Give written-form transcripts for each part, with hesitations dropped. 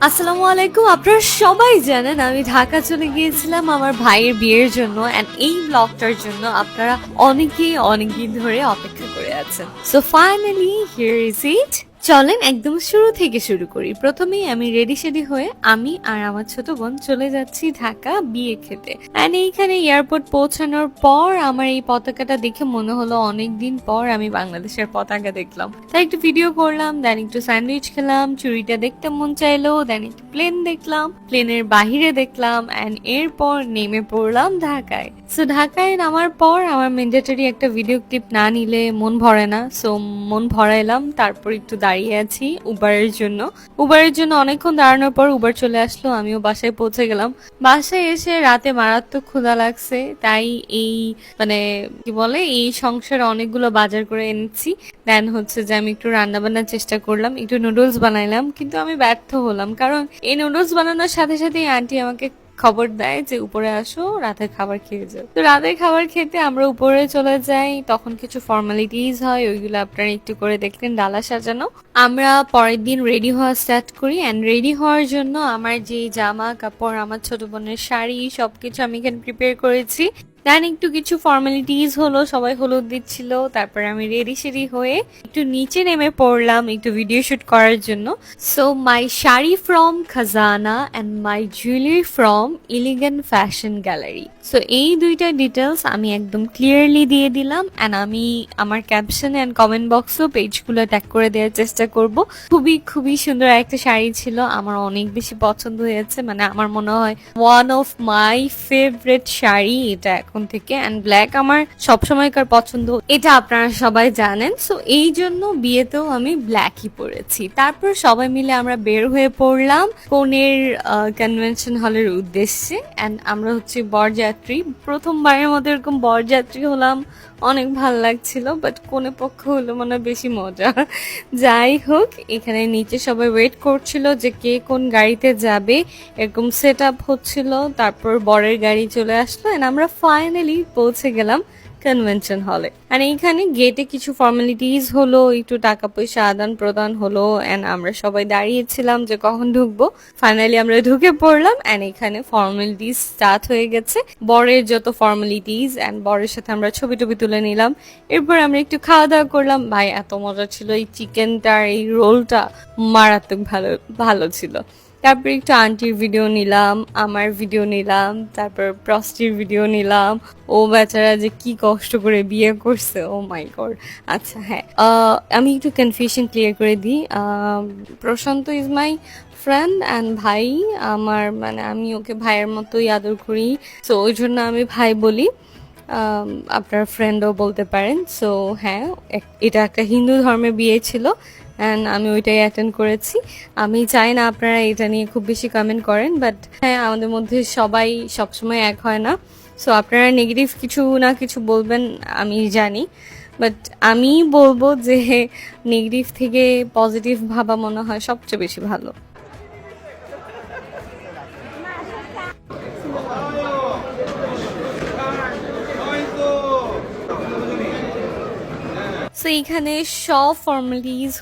আসসালামু আলাইকুম। আপনারা সবাই জানেন আমি ঢাকা চলে গিয়েছিলাম আমার ভাইয়ের বিয়ের জন্য, এন্ড এই ব্লগটার জন্য আপনারা অনেকেই অনেকদিন ধরে অপেক্ষা করে আছেন। So finally here is it. চলেন একদম শুরু থেকে শুরু করি। প্রথমেই আমি রেডি সেডি হয়ে আমি আর আমার ছোট বোন চলে যাচ্ছি ঢাকা বিয়ে খেতে। এন্ড এইখানে এয়ারপোর্ট পৌঁছানোর পর আমার এই পতাকাটা দেখে মনে হলো অনেকদিন পর আমি বাংলাদেশের পতাকা দেখলাম, তাই একটু ভিডিও করলাম, দেন একটু স্যান্ডউইচ খেলাম, চুরিটা দেখতে মন চাইলো, দেন একটু প্লেন দেখলাম, প্লেনের বাহিরে দেখলাম, এন্ড এরপর নেমে পড়লাম ঢাকায়। সো ঢাকায় নামার পর আমার ম্যান্ডেটরি একটা ভিডিও ক্লিপ না নিলে মন ভরে না, সো মন ভরাইলাম। তারপর একটু দাঁড়িয়ে আছি উবারের জন্য অনেকক্ষণ দাঁড়ানোর পর উবার চলে আসলো, আমিও বাসায় পৌঁছে গেলাম। বাসায় এসে রাতে মারাত্মক ক্ষুধা লাগছে, তাই এই মানে কি বলে এই সংসারে অনেকগুলো বাজার করে এনেছি। দেন হচ্ছে যে আমি একটু রান্না বান্নার চেষ্টা করলাম, একটু নুডলস বানাইলাম, কিন্তু আমি ব্যর্থ হলাম, কারণ এই নুডলস বানানোর সাথে সাথে আন্টি আমাকে খবর দেয় যে উপরে আসো, রাতের খাবার খেয়ে যাও। তো রাতের খাবার খেতে আমরা উপরে চলে যাই, তখন কিছু ফর্মালিটিস হয়, ওইগুলো আপনারা একটু করে দেখলেন, ডালা সাজানো। আমরা পরের দিন রেডি হওয়া স্টার্ট করি, অ্যান্ড রেডি হওয়ার জন্য আমার যে জামা কাপড়, আমার ছোট বোনের শাড়ি, সবকিছু আমি এখানে প্রিপেয়ার করেছি। দেন একটু কিছু ফর্মালিটিস হলো, সবাই হলুদ দিচ্ছিল, তারপরে আমি রেডি সেডি হয়ে একটু নিচে নেমে পড়লাম একটু ভিডিও শুট করার জন্য। সো মাই শাড়ি ফ্রম খাজানা and my jewellery from elegant fashion gallery. So এই দুইটা ডিটেলস আমি একদম ক্লিয়ারলি দিয়ে দিলাম, অ্যান্ড আমি আমার ক্যাপশন অ্যান্ড কমেন্ট বক্সও পেজগুলো ট্যাগ করে দেওয়ার চেষ্টা করব। খুবই খুবই সুন্দর একটা শাড়ি ছিল, আমার অনেক বেশি পছন্দ হয়েছে, মানে আমার মনে হয় one of my favourite sari এটা এখন থেকে। অ্যান্ড ব্ল্যাক আমার সবসময়কার পছন্দ, এটা আপনারা সবাই জানেন। সো এই জন্য বিয়েতেও আমি ব্ল্যাকই পরেছি। তারপর সবাই মিলে আমরা বের হয়ে পড়লাম কনের কনভেনশন হলের উদ্দেশ্যে, অ্যান্ড আমরা হচ্ছে বরযাত্রী, প্রথমবারের মতো এরকম বরযাত্রী হলাম, অনেক ভাল লাগছিল, বাট কোনে পক্ষ হলো মনে বেশি মজা। যাই হোক, এখানে নিচে সবাই ওয়েট করছিল যে কে কোন গাড়িতে যাবে, এরকম সেট আপ হচ্ছিল। তারপর বরের গাড়ি চলে আসলো, এন্ড আমরা ফাইনালি পৌঁছে গেলাম কনভেনশন হলে। আর এইখানে গেটে কিছু ফর্মালিটিস হলো, একটু টাকা পয়সা আদান প্রদান হলো, এন্ড আমরা সবাই দাঁড়িয়েছিলাম যে কখন ঢুকবো। ফাইনালি আমরা ঢুকে পড়লাম, এন্ড এখানে ফর্মালিটিস স্টার্ট হয়ে গেছে, বরের যত ফর্মালিটিস, এন্ড বরের সাথে আমরা ছবি টবি তুলে নিলাম। এরপর আমরা একটু খাওয়া দাওয়া করলাম। ভাই এত মজা ছিল, এই চিকেনটার এই রোলটা মারাত্মক ভালো ভালো ছিল। তারপর একটু আন্টির ভিডিও নিলাম, আমার ভিডিও নিলাম, তারপর প্রস্টির ভিডিও নিলাম। ও বেচারা যে কি কষ্ট করে বিয়ে করছে, ও মাই গড। আচ্ছা হ্যাঁ, আমি একটু কনফিউশন ক্লিয়ার করে দিই। প্রশান্ত ইজ মাই ফ্রেন্ড অ্যান্ড ভাই আমার, মানে আমি ওকে ভাইয়ের মতোই আদর করি, সো ওই জন্য আমি ভাই বলি। আপনার ফ্রেন্ডও বলতে পারেন। সো হ্যাঁ, এটা একটা হিন্দু ধর্মের বিয়ে ছিল, অ্যান্ড আমি ওইটাই অ্যাটেন্ড করেছি। আমি চাই না আপনারা এটা নিয়ে খুব বেশি কমেন্ট করেন, বাট হ্যাঁ, আমাদের মধ্যে সবাই সবসময় এক হয় না। সো আপনারা নেগেটিভ কিছু না কিছু বলবেন আমি জানি, বাট আমি বলবো যে নেগেটিভ থেকে পজিটিভ ভাবা মনে হয় সবচেয়ে বেশি ভালো। সো এইখানে সব ফর্মালিটিস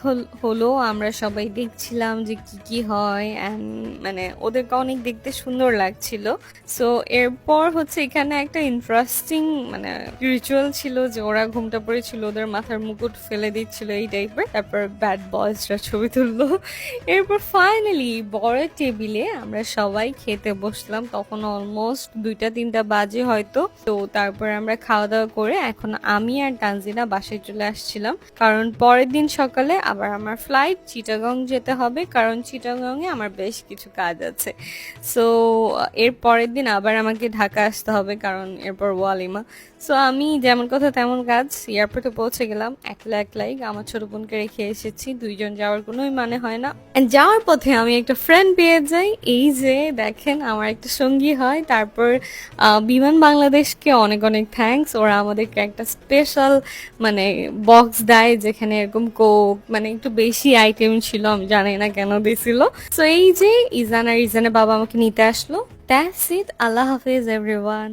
হলো, আমরা সবাই দেখছিলাম যে কি কি হয়, অ্যান্ড মানে ওদেরকে অনেক দেখতে সুন্দর লাগছিল। সো এরপর হচ্ছে এখানে একটা ইন্টারেস্টিং মানে রিচুয়াল ছিল যে ওরা ঘুমটা পড়েছিল, ওদের মাথার মুকুট ফেলে দিচ্ছিল এই টাইপের, তারপর ব্যাড বয়সরা ছবি তুললো। এরপর ফাইনালি বড় টেবিলে আমরা সবাই খেতে বসলাম, তখন অলমোস্ট 2টা-3টা বাজে হয়তো। তো তারপর আমরা খাওয়া দাওয়া করে এখন আমি আর তানজিনা বাসায় চলে আসছিলাম, কারণ পরের দিন সকালে আবার আমার ফ্লাইট চিটাগং যেতে হবে, কারণ চিটাগং এ আমার বেশ কিছু কাজ আছে। সো এর পরের দিন আবার আমাকে ঢাকা আসতে হবে, কারণ এরপর ওয়ালিমা। সো আমি যেমন কথা তেমন কাজ, এয়ারপোর্টে পৌঁছে গেলাম একলাই, আমার ছোট বোনকে রেখে এসেছি, দুইজন যাওয়ার কোনোই মানে হয় না। যাওয়ার পথে আমি একটা ফ্রেন্ড পেয়ে যাই, এই যে দেখেন আমার একটা সঙ্গী হয়। তারপর বিমান বাংলাদেশকে অনেক অনেক থ্যাঙ্কস, ওরা আমাদেরকে একটা স্পেশাল মানে বক্স দেয় যেখানে এরকম কোক মানে একটু বেশি আইটেম ছিল, আমি জানি না কেন দিছিল। সো এই যে ইজান আর ইজানের বাবা আমাকে নিতে আসলো। দ্যাটস ইট, আল্লাহ হাফেজ এভরিওয়ান।